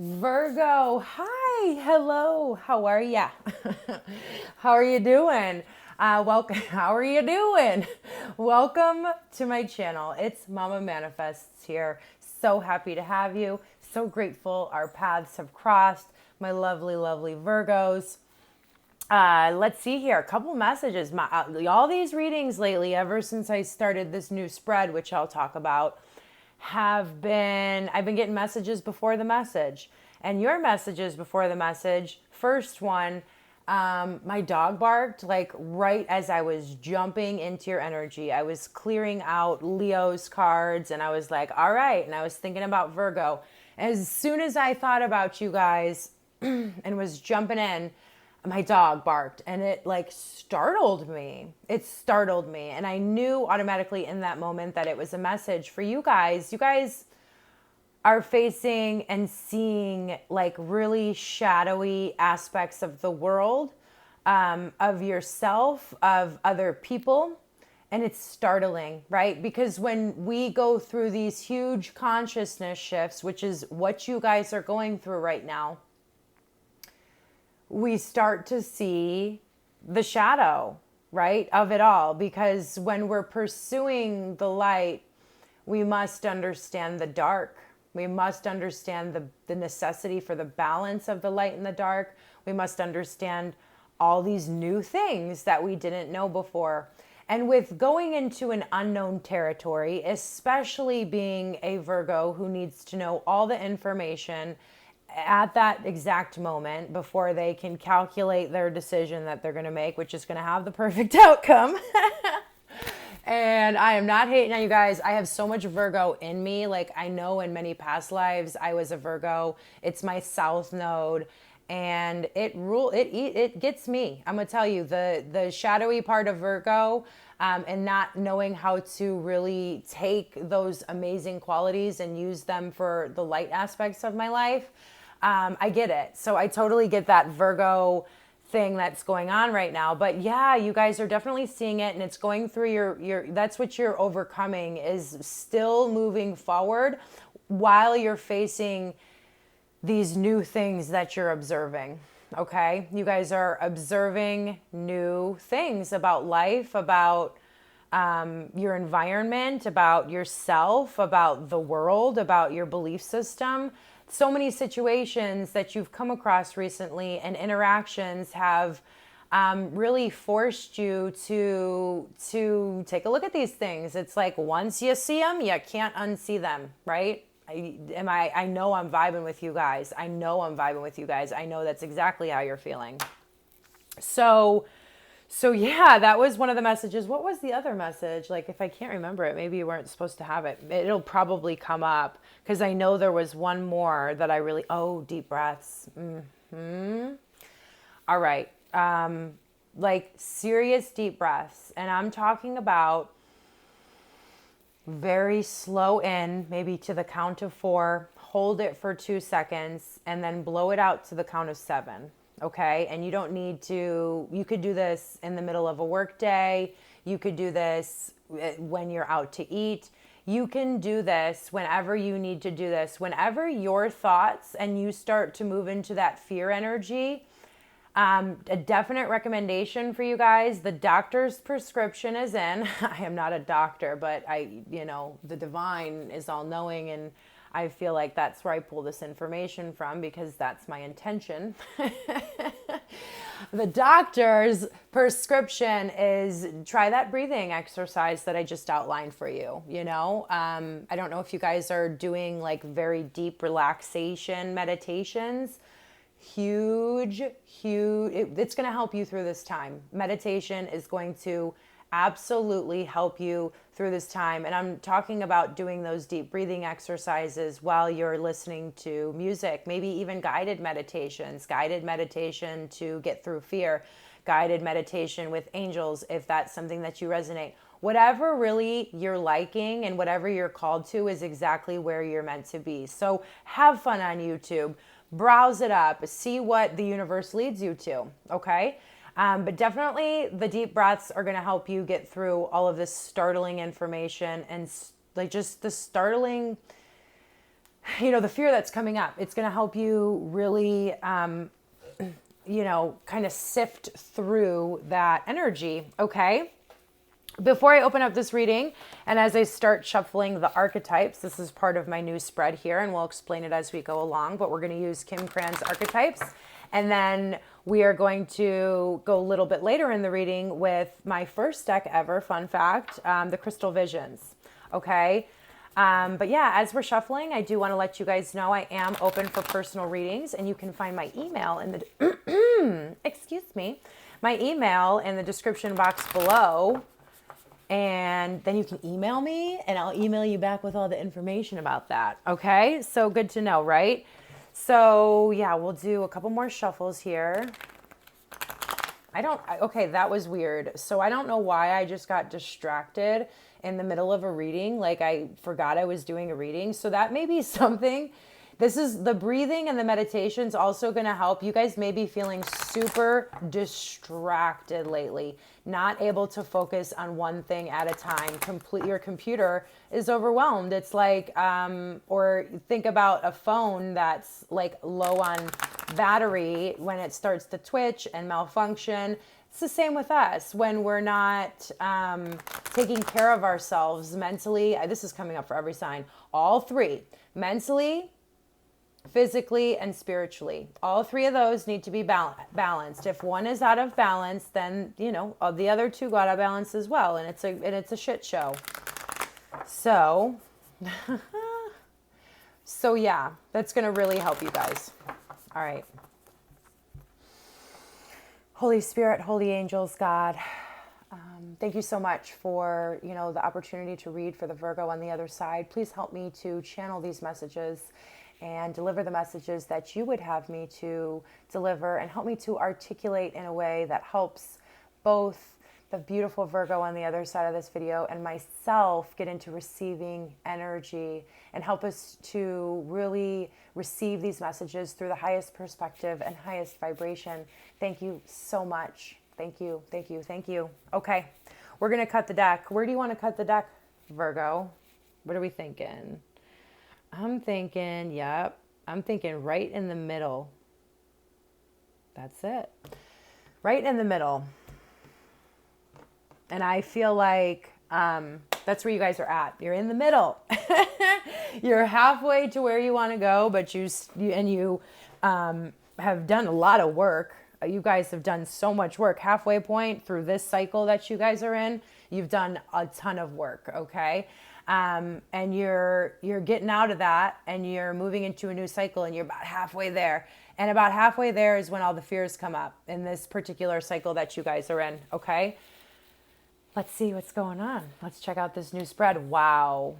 Virgo, hi, hello, how are ya? How are you doing? Welcome, how are you doing? Welcome to my channel. It's Mama Manifests here. So happy to have you. So grateful our paths have crossed. My lovely, lovely Virgos. Let's see here. A couple messages. All these readings lately, ever since I started this new spread, which I'll talk about, I've been getting messages before the message. And your messages before the message, first one, my dog barked like right as I was jumping into your energy. I was clearing out Leo's cards and I was like, all right. And I was thinking about Virgo. As soon as I thought about you guys and was jumping in, my dog barked and it like startled me. It startled me. And I knew automatically in that moment that it was a message for you guys. You guys are facing and seeing like really shadowy aspects of the world, of yourself, of other people. And it's startling, right? Because when we go through these huge consciousness shifts, which is what you guys are going through right now, we start to see the shadow, right, of it all. Because when we're pursuing the light, we must understand the dark. We must understand the necessity for the balance of the light and the dark. We must understand all these new things that we didn't know before. And with going into an unknown territory, especially being a Virgo who needs to know all the information at that exact moment before they can calculate their decision that they're going to make, which is going to have the perfect outcome. And I am not hating on you guys. I have so much Virgo in me. Like, I know in many past lives I was a Virgo. It's my south node and it gets me. I'm going to tell you the shadowy part of Virgo, and not knowing how to really take those amazing qualities and use them for the light aspects of my life. I get it. So I totally get that Virgo thing that's going on right now. But yeah, you guys are definitely seeing it and it's going through your that's what you're overcoming, is still moving forward while you're facing these new things that you're observing. Okay? You guys are observing new things about life, about your environment, about yourself, about the world, about your belief system. So many situations that you've come across recently and interactions have really forced you to take a look at these things. It's like once you see them, you can't unsee them, right? I know I'm vibing with you guys. I know I'm vibing with you guys. I know that's exactly how you're feeling. So yeah, that was one of the messages. What was the other message? Like, if I can't remember it, maybe you weren't supposed to have it. It'll probably come up because I know there was one more that I really, deep breaths. All right. Like serious deep breaths. And I'm talking about very slow in, maybe to the count of 4, hold it for 2 seconds, and then blow it out to the count of 7. Okay. And you don't need to, you could do this in the middle of a work day. You could do this when you're out to eat. You can do this whenever you need to do this. Whenever your thoughts and you start to move into that fear energy, a definite recommendation for you guys, the doctor's prescription is in. I am not a doctor, but the divine is all knowing, and I feel like that's where I pull this information from because that's my intention. The doctor's prescription is try that breathing exercise that I just outlined for you. I don't know if you guys are doing like very deep relaxation meditations. Huge. It's going to help you through this time. Meditation is going to absolutely help you through this time. And I'm talking about doing those deep breathing exercises while you're listening to music, maybe even guided meditations, guided meditation to get through fear, guided meditation with angels, if that's something that you resonate. Whatever really you're liking and whatever you're called to is exactly where you're meant to be. So have fun on YouTube. Browse it up. See what the universe leads you to, okay? But definitely the deep breaths are going to help you get through all of this startling information and like just the startling the fear that's coming up. It's going to help you really, kind of sift through that energy. Okay. Before I open up this reading, and as I start shuffling the archetypes, this is part of my new spread here, and we'll explain it as we go along, but we're going to use Kim Cran's archetypes. And then we are going to go a little bit later in the reading with my first deck ever, fun fact, the Crystal Visions. Okay. But yeah, as we're shuffling, I do want to let you guys know I am open for personal readings, and you can find my email in the, my email in the description box below. And then you can email me and I'll email you back with all the information about that. Okay. So good to know, right? So yeah, we'll do a couple more shuffles here. Okay, that was weird. So I don't know why I just got distracted in the middle of a reading. Like I forgot I was doing a reading. So that may be something. This is the breathing and the meditation's also going to help. You guys may be feeling super distracted lately, not able to focus on one thing at a time. Your computer is overwhelmed. It's like, or think about a phone that's like low on battery when it starts to twitch and malfunction. It's the same with us when we're not taking care of ourselves mentally. This is coming up for every sign. All three, mentally, physically, and spiritually. All three of those need to be balanced. If one is out of balance, then, the other two got out of balance as well. And it's a shit show. So, yeah, that's going to really help you guys. All right. Holy Spirit, holy angels, God, thank you so much for, the opportunity to read for the Virgo on the other side. Please help me to channel these messages and deliver the messages that you would have me to deliver, and help me to articulate in a way that helps both the beautiful Virgo on the other side of this video and myself get into receiving energy, and help us to really receive these messages through the highest perspective and highest vibration. Thank you so much. Thank you, thank you, thank you. Okay, we're going to cut the deck. Where do you want to cut the deck, Virgo? What are we thinking? I'm thinking right in the middle. That's it. Right in the middle. And I feel like that's where you guys are at. You're in the middle. You're halfway to where you want to go, but you have done a lot of work. You guys have done so much work. Halfway point through this cycle that you guys are in, you've done a ton of work, okay? And you're getting out of that, and you're moving into a new cycle, and you're about halfway there. And about halfway there is when all the fears come up in this particular cycle that you guys are in. Okay. Let's see what's going on. Let's check out this new spread. Wow.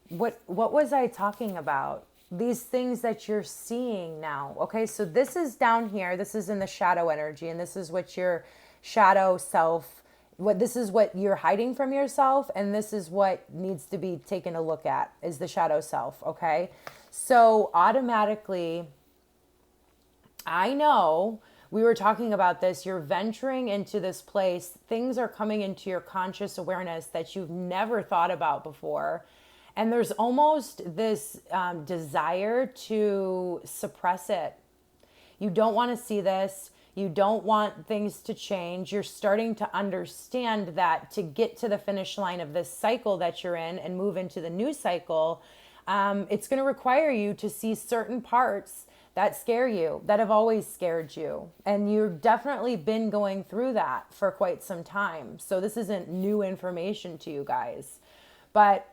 What was I talking about? These things that you're seeing now. Okay. So this is down here. This is in the shadow energy, and this is what your shadow self, this is what you're hiding from yourself, and this is what needs to be taken a look at, is the shadow self, okay? So automatically, I know we were talking about this, you're venturing into this place, things are coming into your conscious awareness that you've never thought about before, and there's almost this desire to suppress it. You don't want to see this. You don't want things to change. You're starting to understand that to get to the finish line of this cycle that you're in and move into the new cycle, it's going to require you to see certain parts that scare you, that have always scared you. And you've definitely been going through that for quite some time. So this isn't new information to you guys. But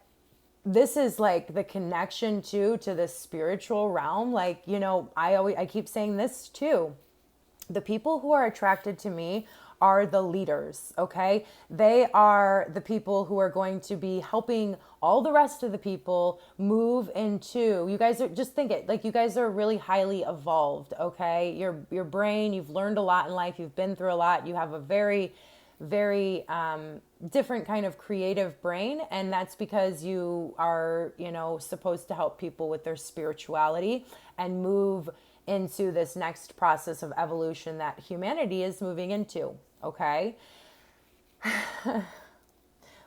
this is like the connection to the spiritual realm. Like, I keep saying this too. The people who are attracted to me are the leaders, okay? They are the people who are going to be helping all the rest of the people move into, you guys are, just think it, like you guys are really highly evolved, okay? Your brain, you've learned a lot in life, you've been through a lot, you have a very, very different kind of creative brain, and that's because you are, supposed to help people with their spirituality and move into this next process of evolution that humanity is moving into, okay?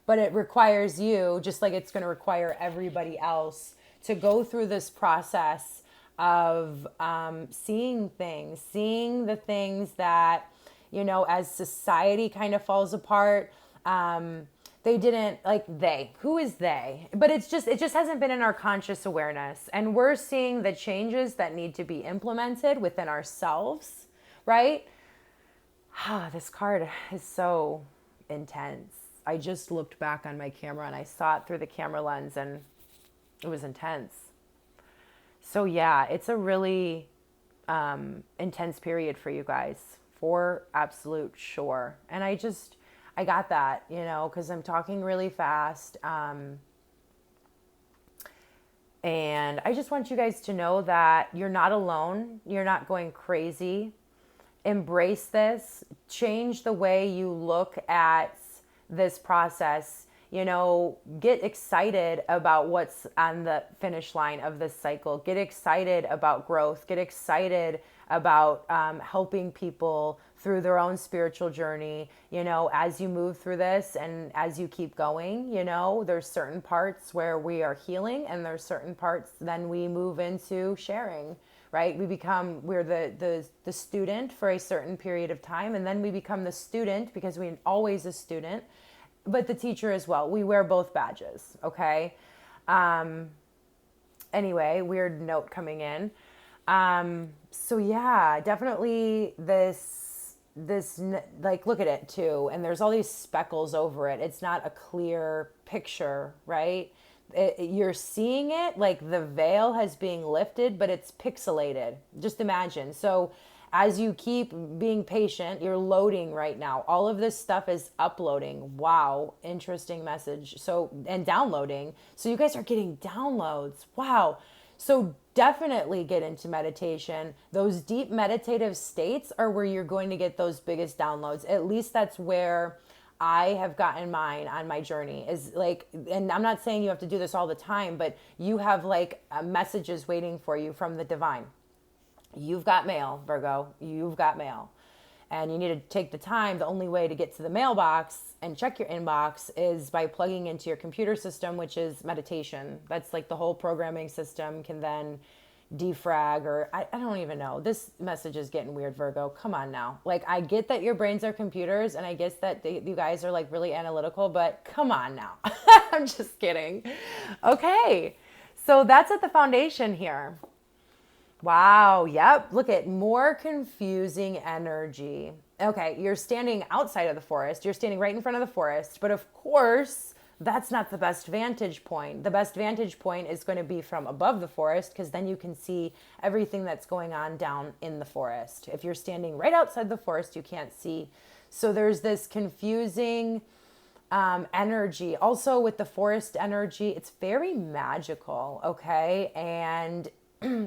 But it requires you, just like it's going to require everybody else, to go through this process of seeing the things that, you know, as society kind of falls apart, they didn't like who is they, but it just hasn't been in our conscious awareness, and we're seeing the changes that need to be implemented within ourselves, right? This card is so intense. I just looked back on my camera and I saw it through the camera lens, and it was intense. So yeah, it's a really intense period for you guys, for absolute sure. And I got that, you know, because I'm talking really fast. And I just want you guys to know that you're not alone. You're not going crazy. Embrace this. Change the way you look at this process. You know, get excited about what's on the finish line of this cycle. Get excited about growth. Get excited about helping people through their own spiritual journey. You know, as you move through this and as you keep going, you know, there's certain parts where we are healing, and there's certain parts then we move into sharing, right? We're the student for a certain period of time, and then we become the student because we're always a student, but the teacher as well. We wear both badges, okay? Anyway, weird note coming in. So yeah, definitely this, like, look at it too. And there's all these speckles over it. It's not a clear picture, right? You're seeing it like the veil has being lifted, but it's pixelated. Just imagine. So as you keep being patient, you're loading right now. All of this stuff is uploading. Wow. Interesting message. So, and downloading. So you guys are getting downloads. Wow. So definitely get into meditation. Those deep meditative states are where you're going to get those biggest downloads. At least that's where I have gotten mine on my journey, is like, and I'm not saying you have to do this all the time, but you have like messages waiting for you from the divine. You've got mail, Virgo. You've got mail. And you need to take the time. The only way to get to the mailbox and check your inbox is by plugging into your computer system, which is meditation. That's like the whole programming system can then defrag, or I don't even know. This message is getting weird, Virgo. Come on now. Like, I get that your brains are computers, and I guess that you guys are like really analytical, but come on now. I'm just kidding. Okay. So that's at the foundation here. Wow. Yep. Look at more confusing energy. Okay. You're standing outside of the forest. You're standing right in front of the forest. But of course, that's not the best vantage point. The best vantage point is going to be from above the forest, because then you can see everything that's going on down in the forest. If you're standing right outside the forest, you can't see. So there's this confusing energy. Also with the forest energy, it's very magical. Okay. And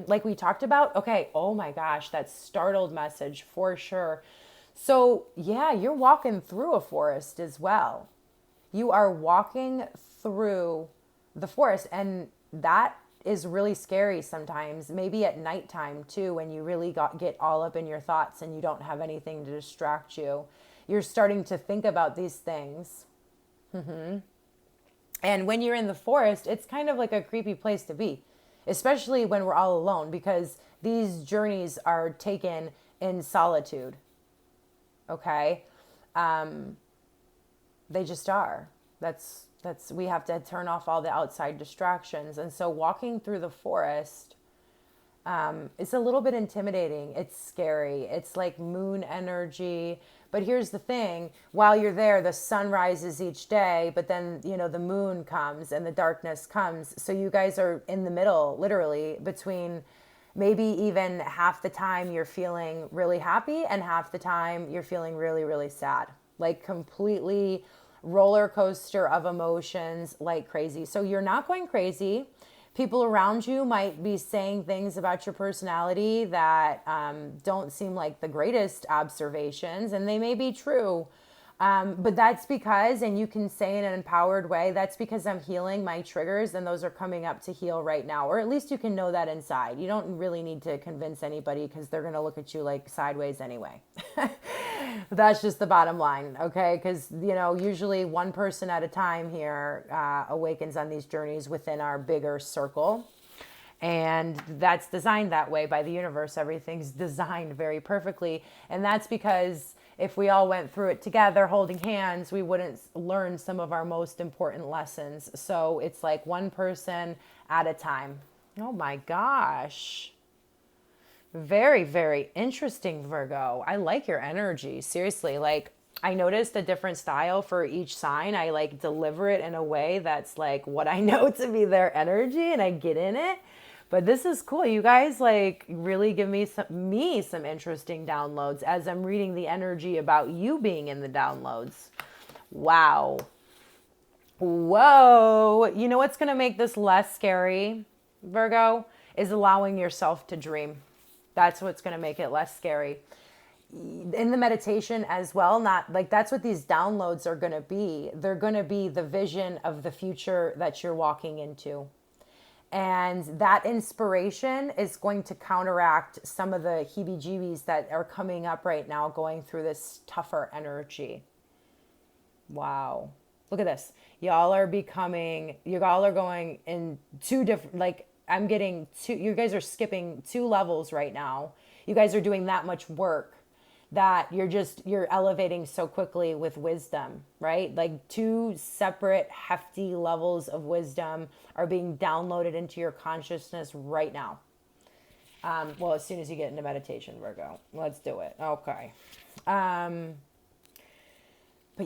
like we talked about, okay, oh my gosh, that startled message for sure. So yeah, you're walking through a forest as well. You are walking through the forest, and that is really scary sometimes, maybe at nighttime too, when you really get all up in your thoughts and you don't have anything to distract you. You're starting to think about these things. And when you're in the forest, it's kind of like a creepy place to be, especially when we're all alone, because these journeys are taken in solitude. Okay? They just are. We have to turn off all the outside distractions. And so walking through the forest, it's a little bit intimidating. It's scary. It's like moon energy. But here's the thing, while you're there, the sun rises each day, but then, you know, the moon comes and the darkness comes. So you guys are in the middle, literally, between maybe even half the time you're feeling really happy and half the time you're feeling really, really sad. Like completely roller coaster of emotions like crazy. So you're not going crazy. People around you might be saying things about your personality that don't seem like the greatest observations, and they may be true. But that's because, and you can say in an empowered way, that's because I'm healing my triggers, and those are coming up to heal right now. Or at least you can know that inside. You don't really need to convince anybody, because they're going to look at you like sideways anyway. That's just the bottom line, okay? Because, you know, usually one person at a time here awakens on these journeys within our bigger circle. And that's designed that way by the universe. Everything's designed very perfectly. And that's because if we all went through it together, holding hands, we wouldn't learn some of our most important lessons. So it's like one person at a time. Oh my gosh. Very, very interesting, Virgo. I like your energy. Seriously, like I noticed a different style for each sign. I like deliver it in a way that's like what I know to be their energy and I get in it. But this is cool. You guys like really give me some interesting downloads as I'm reading the energy about you being in the downloads. Wow. Whoa. You know what's going to make this less scary, Virgo, is allowing yourself to dream. That's what's going to make it less scary. In the meditation as well, not like that's what these downloads are going to be. They're going to be the vision of the future that you're walking into. And that inspiration is going to counteract some of the heebie-jeebies that are coming up right now, going through this tougher energy. Wow. Look at this. Y'all are going in two different, like I'm getting two, you guys are skipping 2 levels right now. You guys are doing that much work that you're elevating so quickly with wisdom, right? Like 2 separate hefty levels of wisdom are being downloaded into your consciousness right now. Well, as soon as you get into meditation, Virgo, let's do it. Okay. But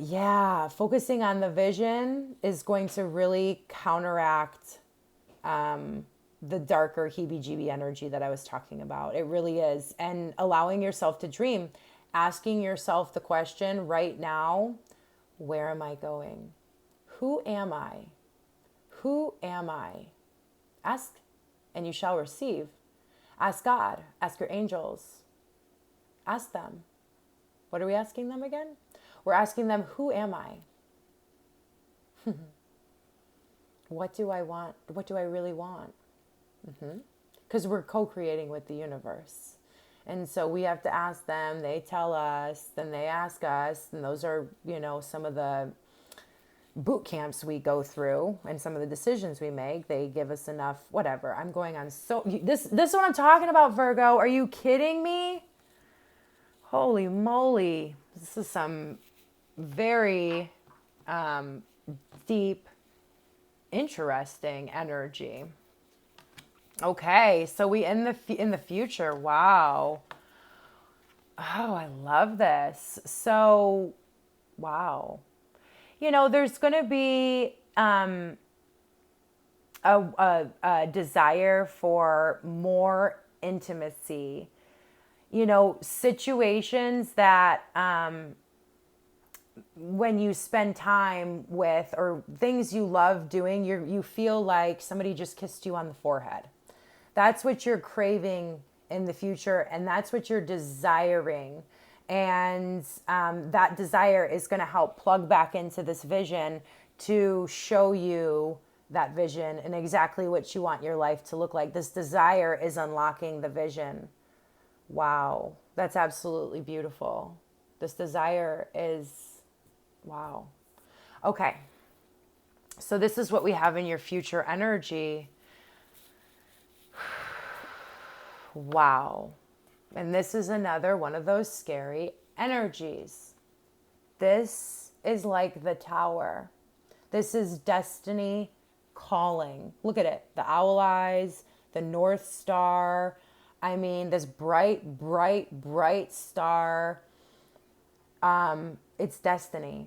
yeah, focusing on the vision is going to really counteract the darker heebie-jeebie energy that I was talking about. It really is. And allowing yourself to dream, asking yourself the question right now, where am I going? Who am I? Who am I? Ask and you shall receive. Ask God, ask your angels. Ask them. What are we asking them again? We're asking them, who am I? What do I want? What do I really want? Because we're co-creating with the universe. And so we have to ask them, they tell us, then they ask us, and those are, some of the boot camps we go through and some of the decisions we make. They give us enough, whatever. I'm going on this is what I'm talking about, Virgo. Are you kidding me? Holy moly. This is some very deep, interesting energy. Okay, so we in the future. Wow. Oh, I love this. So, wow. There's going to be a desire for more intimacy. Situations that when you spend time with or things you love doing, you feel like somebody just kissed you on the forehead. That's what you're craving in the future, and that's what you're desiring. And that desire is going to help plug back into this vision to show you that vision and exactly what you want your life to look like. This desire is unlocking the vision. Wow, that's absolutely beautiful. This desire is, wow. Okay, so this is what we have in your future energy. Wow. And this is another one of those scary energies. This is like the tower. This is destiny calling. Look at it. The owl eyes, the North Star. I mean, this bright, bright, bright star. It's destiny.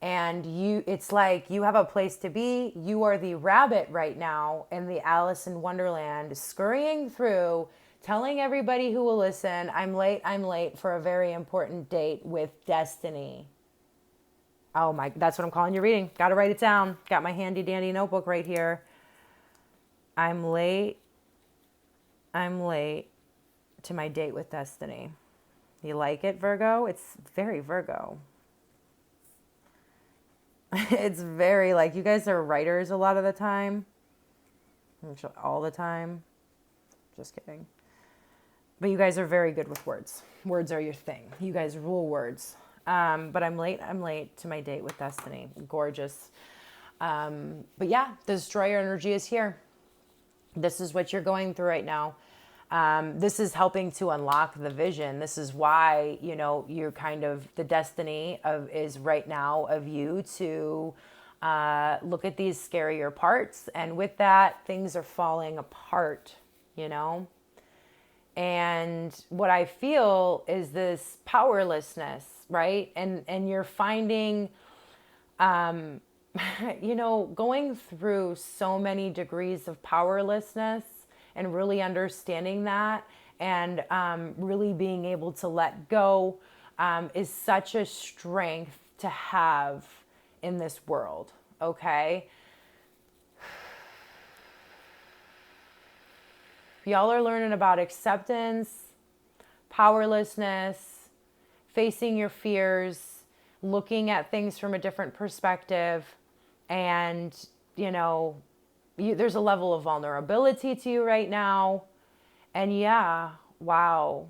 And it's like you have a place to be. You are the rabbit right now in the Alice in Wonderland, scurrying through, telling everybody who will listen, I'm late for a very important date with destiny. Oh my, that's what I'm calling your reading. Got to write it down. Got my handy dandy notebook right here. I'm late to my date with destiny. You like it, Virgo? It's very Virgo. It's very like, you guys are writers a lot of the time. All the time. Just kidding. But you guys are very good with words. Words are your thing. You guys rule words. But I'm late to my date with destiny. Gorgeous. But yeah, the destroyer energy is here. This is what you're going through right now. This is helping to unlock the vision. This is why, you know, you're kind of, the destiny of is right now of you to look at these scarier parts. And with that, things are falling apart, you know? And what I feel is this powerlessness, right? And you're finding, you know, going through so many degrees of powerlessness and really understanding that and really being able to let go is such a strength to have in this world, okay? Y'all are learning about acceptance, powerlessness, facing your fears, looking at things from a different perspective. And, you know, there's a level of vulnerability to you right now. And yeah, wow.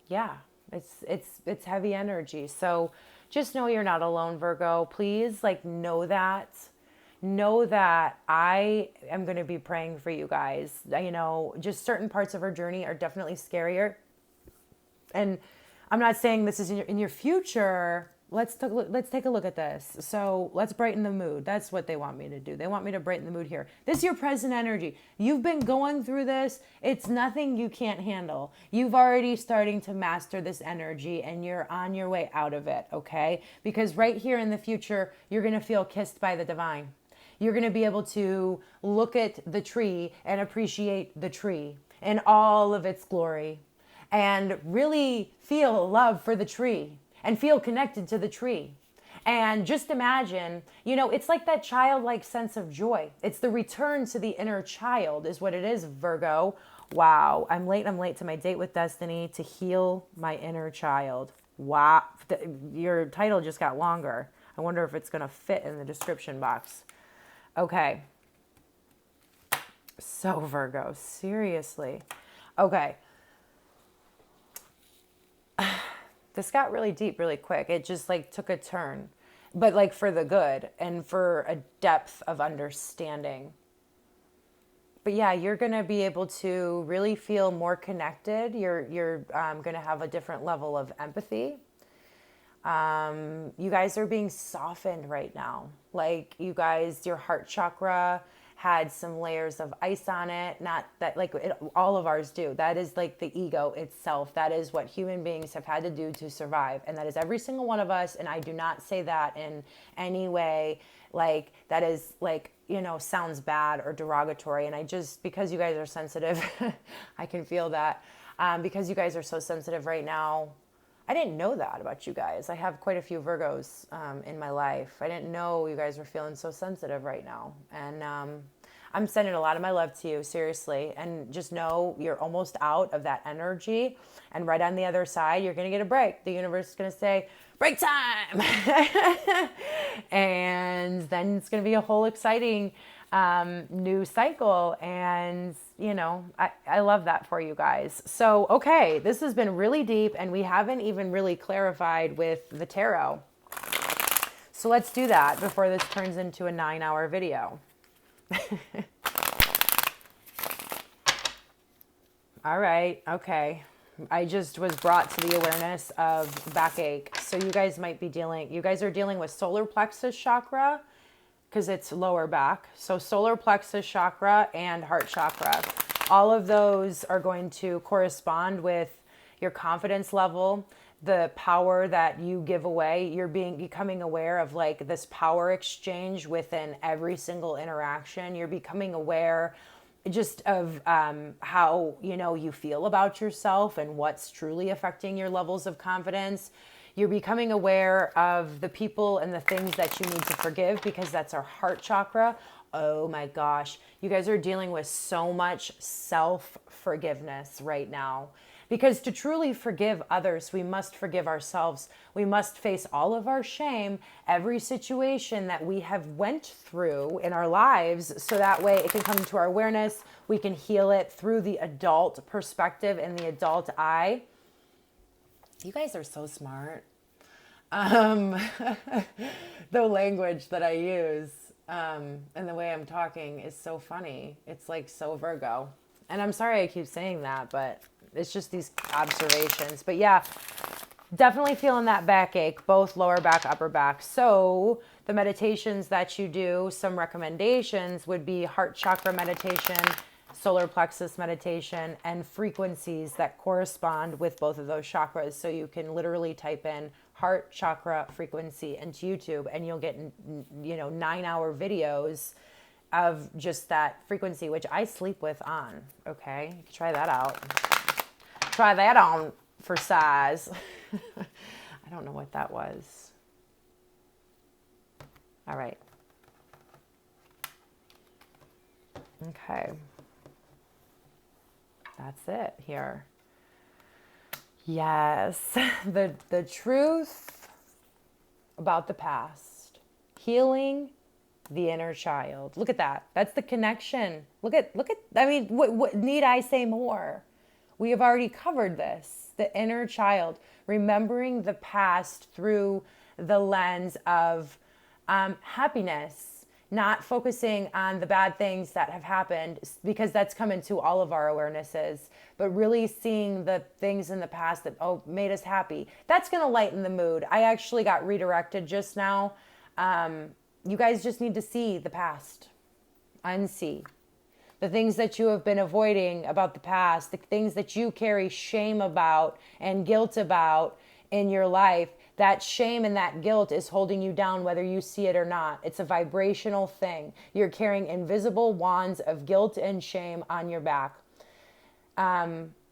Yeah, it's heavy energy. So just know you're not alone, Virgo. Please, like, know that. Know that I am going to be praying for you guys. You know, just certain parts of our journey are definitely scarier. And I'm not saying this is in your future. Let's take a look at this. So let's brighten the mood. That's what they want me to do. They want me to brighten the mood here. This is your present energy. You've been going through this. It's nothing you can't handle. You've already starting to master this energy and you're on your way out of it, okay? Because right here in the future, you're going to feel kissed by the divine. You're going to be able to look at the tree and appreciate the tree in all of its glory and really feel love for the tree and feel connected to the tree. And just imagine, you know, it's like that childlike sense of joy. It's the return to the inner child is what it is, Virgo. Wow, I'm late to my date with destiny to heal my inner child. Wow, your title just got longer. I wonder if it's going to fit in the description box. Okay. So Virgo, seriously. Okay. This got really deep really quick. It just like took a turn, but like for the good and for a depth of understanding. But yeah, you're going to be able to really feel more connected. You're going to have a different level of empathy. You guys are being softened right now. Like you guys, your heart chakra had some layers of ice on it. Not that like all of ours do. That is like the ego itself. That is what human beings have had to do to survive. And that is every single one of us. And I do not say that in any way like that is like, you know, sounds bad or derogatory. And I just, because you guys are sensitive, I can feel that. Because you guys are so sensitive right now. I didn't know that about you guys. I have quite a few Virgos in my life. I didn't know you guys were feeling so sensitive right now. And I'm sending a lot of my love to you, seriously. And just know you're almost out of that energy. And right on the other side, you're going to get a break. The universe is going to say, break time. And then it's going to be a whole exciting new cycle. And, you know, I love that for you guys. So, okay, this has been really deep and we haven't even really clarified with the tarot. So let's do that before this turns into a 9-hour video. All right. Okay. I just was brought to the awareness of backache. So you guys are dealing with solar plexus chakra, because it's lower back. So solar plexus chakra and heart chakra. All of those are going to correspond with your confidence level, the power that you give away. You're becoming aware of like this power exchange within every single interaction. You're becoming aware just of how, you know, you feel about yourself and what's truly affecting your levels of confidence. You're becoming aware of the people and the things that you need to forgive because that's our heart chakra. Oh my gosh. You guys are dealing with so much self-forgiveness right now. Because to truly forgive others, we must forgive ourselves. We must face all of our shame, every situation that we have went through in our lives, so that way it can come to our awareness. We can heal it through the adult perspective and the adult eye. You guys are so smart. Um, the language that I use and the way I'm talking is so funny. It's like so Virgo. And I'm sorry I keep saying that, but it's just these observations. But yeah, definitely feeling that backache, both lower back, upper back. So the meditations that you do, some recommendations would be heart chakra meditation, solar plexus meditation, and frequencies that correspond with both of those chakras. So you can literally type in heart chakra frequency into YouTube and you'll get, 9-hour videos of just that frequency, which I sleep with on. Okay, you can try that out. Try that on for size. I don't know what that was. All right. Okay. That's it here. Yes. The truth about the past. Healing the inner child. Look at that. That's the connection. Look at, I mean, what need I say more? We have already covered this. The inner child, remembering the past through the lens of happiness, not focusing on the bad things that have happened, because that's come into all of our awarenesses, but really seeing the things in the past that, made us happy. That's going to lighten the mood. I actually got redirected just now. You guys just need to see the past, unsee. The things that you have been avoiding about the past, the things that you carry shame about and guilt about in your life, that shame and that guilt is holding you down whether you see it or not. It's a vibrational thing. You're carrying invisible wands of guilt and shame on your back.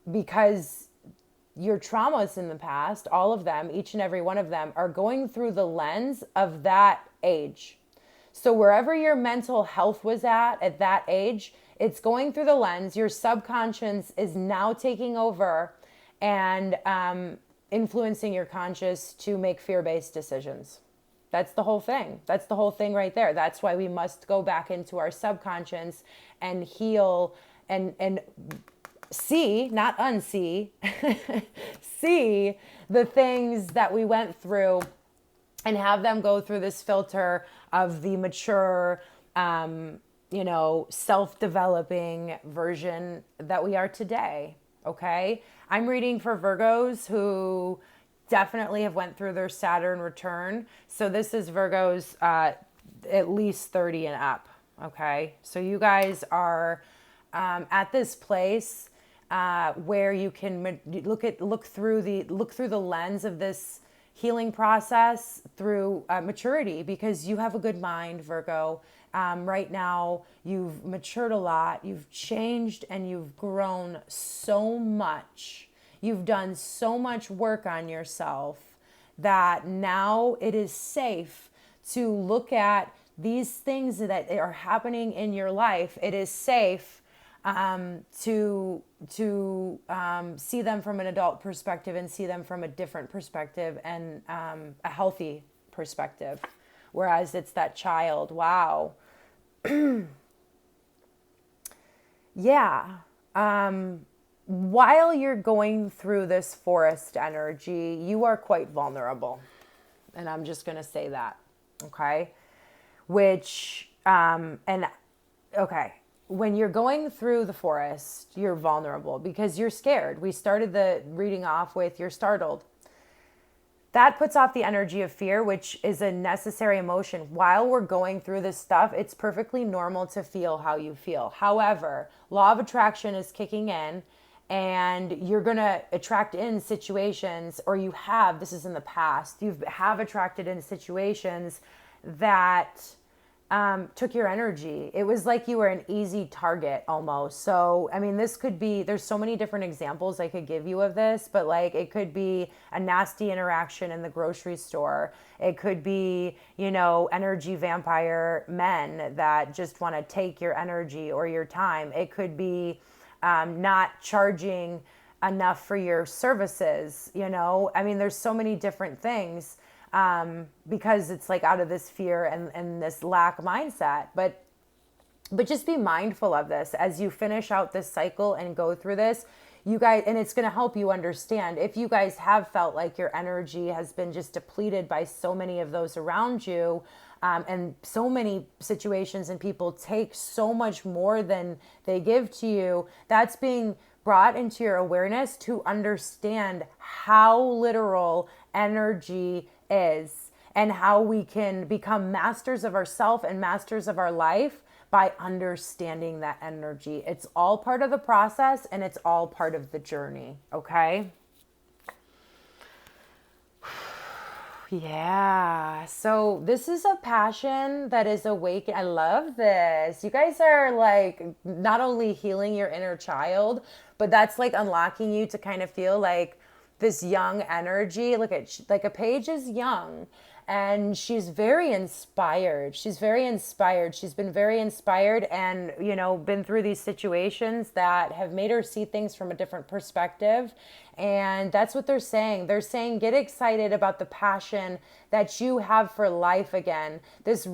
Because your traumas in the past, all of them, each and every one of them, are going through the lens of that age. So wherever your mental health was at that age, it's going through the lens. Your subconscious is now taking over and influencing your conscious to make fear-based decisions. That's the whole thing. That's the whole thing right there. That's why we must go back into our subconscious and heal and see, not unsee, see the things that we went through and have them go through this filter of the mature, self-developing version that we are today. Okay. I'm reading for Virgos who definitely have went through their Saturn return. So this is Virgos, at least 30 and up. Okay. So you guys are, at this place, where you can look through the lens of this healing process through maturity, because you have a good mind, Virgo. Right now, you've matured a lot. You've changed and you've grown so much. You've done so much work on yourself that now it is safe to look at these things that are happening in your life. It is safe to see them from an adult perspective and see them from a different perspective and a healthy perspective. Whereas it's that child, wow. Yeah. While you're going through this forest energy, you are quite vulnerable. And I'm just going to say that. Okay. When you're going through the forest, you're vulnerable because you're scared. We started the reading off with you're startled. That puts off the energy of fear, which is a necessary emotion. While we're going through this stuff, it's perfectly normal to feel how you feel. However, law of attraction is kicking in and you're going to attract in situations, or you have, this is in the past, you have attracted in situations that took your energy. It was like you were an easy target almost. So, I mean, this could be, there's so many different examples I could give you of this, but like it could be a nasty interaction in the grocery store. It could be, energy vampire men that just want to take your energy or your time. It could be not charging enough for your services, I mean, there's so many different things. Because it's like out of this fear and this lack mindset. But just be mindful of this as you finish out this cycle and go through this. you guys, and it's going to help you understand if you guys have felt like your energy has been just depleted by so many of those around you. And so many situations and people take so much more than they give to you. That's being brought into your awareness to understand how literal energy is and how we can become masters of ourselves and masters of our life by understanding that energy. It's all part of the process and it's all part of the journey, okay? Yeah. So this is a passion that is awake. I love this. You guys are like not only healing your inner child, but that's like unlocking you to kind of feel like this young energy. Look at, like, a Paige is young and she's very inspired. She's very inspired. She's been very inspired and, you know, been through these situations that have made her see things from a different perspective. And that's what they're saying. They're saying, get excited about the passion that you have for life again. This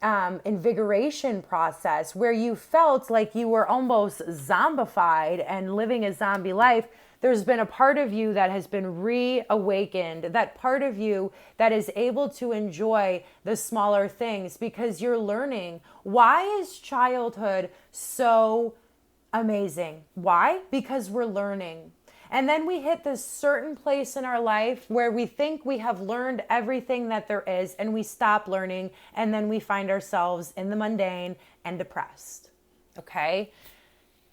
invigoration process where you felt like you were almost zombified and living a zombie life. There's been a part of you that has been reawakened, that part of you that is able to enjoy the smaller things because you're learning. Why is childhood so amazing? Why? Because we're learning. And then we hit this certain place in our life where we think we have learned everything that there is and we stop learning, and then we find ourselves in the mundane and depressed. Okay?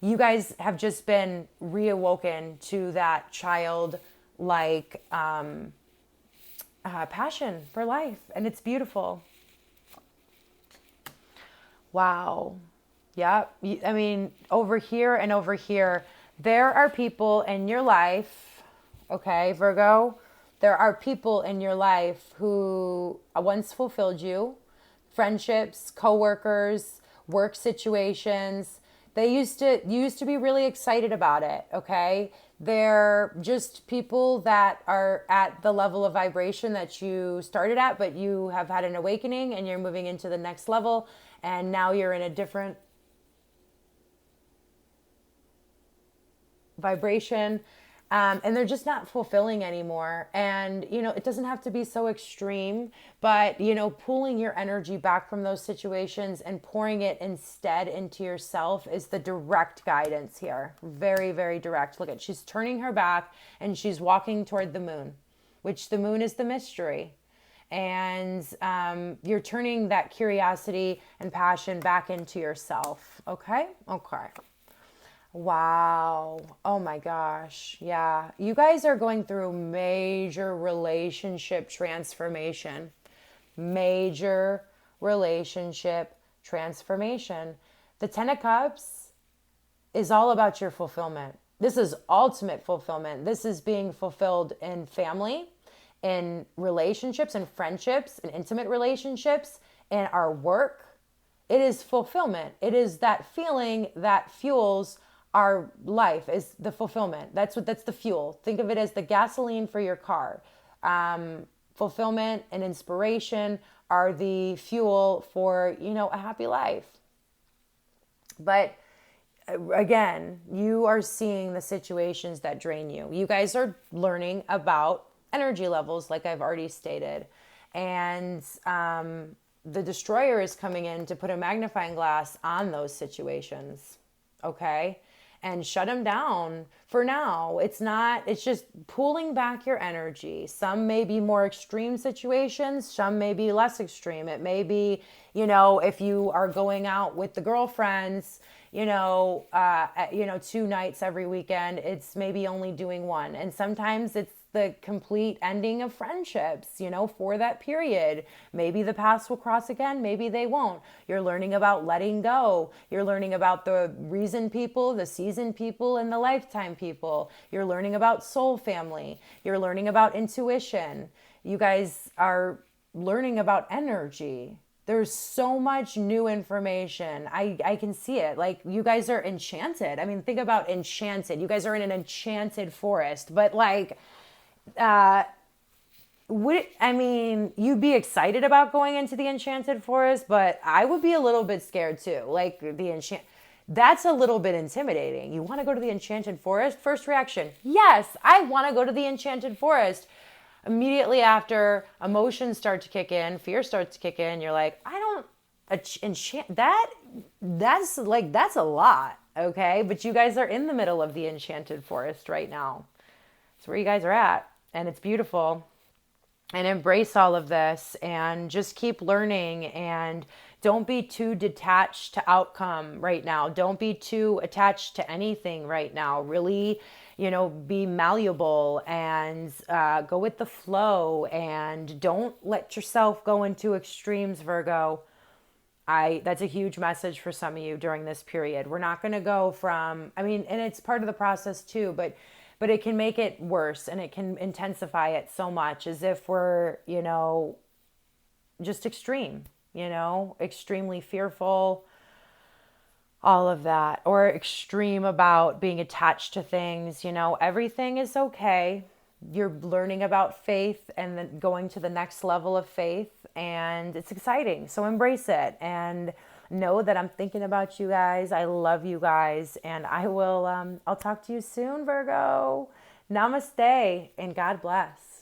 You guys have just been reawoken to that childlike passion for life, and it's beautiful. Wow. Yeah. I mean, over here and over here, there are people in your life, okay, Virgo, there are people in your life who once fulfilled you, friendships, coworkers, work situations. You used to be really excited about it, okay? They're just people that are at the level of vibration that you started at, but you have had an awakening and you're moving into the next level, and now you're in a different vibration, and they're just not fulfilling anymore. And, you know, it doesn't have to be so extreme, but, you know, pulling your energy back from those situations and pouring it instead into yourself is the direct guidance here. Very, very direct. Look at, she's turning her back and she's walking toward the moon, which the moon is the mystery. And you're turning that curiosity and passion back into yourself. Okay? Okay. Wow. Oh my gosh. Yeah. You guys are going through major relationship transformation. Major relationship transformation. The Ten of Cups is all about your fulfillment. This is ultimate fulfillment. This is being fulfilled in family, in relationships and friendships and intimate relationships, in our work. It is fulfillment. It is that feeling that fuels our life, is the fulfillment. That's the fuel. Think of it as the gasoline for your car. Fulfillment and inspiration are the fuel for, you know, a happy life. But again, you are seeing the situations that drain you. You guys are learning about energy levels, like I've already stated. And the destroyer is coming in to put a magnifying glass on those situations. Okay? And shut them down for now. It's just pulling back your energy. Some may be more extreme situations. Some may be less extreme. It may be, you know, if you are going out with the girlfriends, 2 nights every weekend, it's maybe only doing one. And sometimes it's the complete ending of friendships, you know, for that period. Maybe the paths will cross again, maybe they won't. You're learning about letting go. You're learning about the reason people, the season people, and the lifetime people. You're learning about soul family. You're learning about intuition. You guys are learning about energy. There's so much new information. I can see it. Like, you guys are enchanted. I mean, think about enchanted. You guys are in an enchanted forest, but like, you'd be excited about going into the enchanted forest, but I would be a little bit scared too. Like, That's a little bit intimidating. You want to go to the enchanted forest? First reaction, yes, I want to go to the enchanted forest. Immediately after, emotions start to kick in, fear starts to kick in. You're like, I don't enchant that. That's a lot. Okay. But you guys are in the middle of the enchanted forest right now. It's where you guys are at. And it's beautiful. And embrace all of this and just keep learning, and don't be too detached to outcome right now. Don't be too attached to anything right now. Really, be malleable and go with the flow, and don't let yourself go into extremes, Virgo. That's a huge message for some of you during this period. We're not going to go from, and it's part of the process too, but it can make it worse, and it can intensify it so much, as if we're, just extreme, extremely fearful, all of that, or extreme about being attached to things. Everything is okay. You're learning about faith and then going to the next level of faith, and it's exciting. So embrace it and know that I'm thinking about you guys. I love you guys, and I'll talk to you soon, Virgo. Namaste and God bless.